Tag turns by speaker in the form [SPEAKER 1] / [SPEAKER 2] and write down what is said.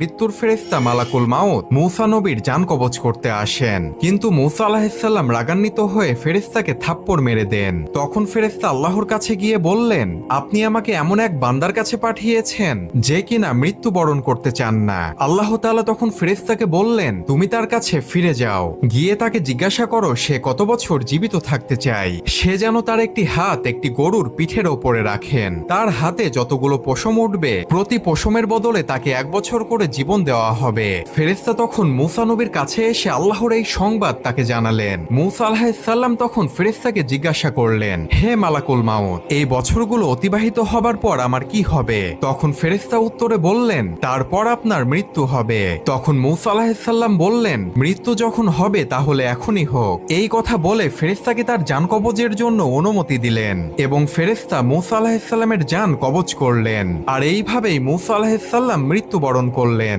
[SPEAKER 1] মৃত্যুর ফেরেশতা মালাকুল মাউত মূসা নবীর জান কবজ করতে আসেন, কিন্তু মূসা আলাইহিসসালাম রাগান্বিত হয়ে ফেরেশতাকে থাপ্পড় মেরে দেন। তখন ফেরেশতা আল্লাহর কাছে গিয়ে বললেন, আপনি আমাকে এমন এক বান্দার কাছে পাঠিয়েছেন যে কিনা মৃত্যুবরণ করতে চান না। আল্লাহ তাআলা তখন ফেরেশতাকে বললেন, তুমি তার কাছে ফিরে যাও, গিয়ে তাকে জিজ্ঞাসা করো সে কত বছর জীবিত থাকতে চায়। সে যেন তার একটি হাত একটি গরুর পিঠের ওপরে রাখেন, তার হাতে যতগুলো পশম উঠবে প্রতি পশমের বদলে তাকে 1 বছর করে জীবন দেওয়া হবে। ফেরেশতা তখন মূসা নবীর কাছে এসে আল্লাহর এই সংবাদ তাকে জানালেন। মূসা আলাইহিসসালাম তখন ফেরেশতাকে জিজ্ঞাসা করলেন, হে মালাকুল মাউত, এই বছরগুলো অতিবাহিত হবার পর আমার কি হবে? তখন ফেরেশতা উত্তরে বললেন, তারপর আপনার মৃত্যু হবে। তখন মূসা আলাইহিসসালাম বললেন, মৃত্যু যখন হবে তাহলে এখনই হোক। এই কথা বলে ফেরেশতাকে তার জান কবজের জন্য অনুমতি দিলেন এবং ফেরেশতা মূসা আলাইহিসসালামের জান কবজ করলেন। আর এইভাবেই মূসা আলাইহিসসালাম মৃত্যুবরণ করলেন।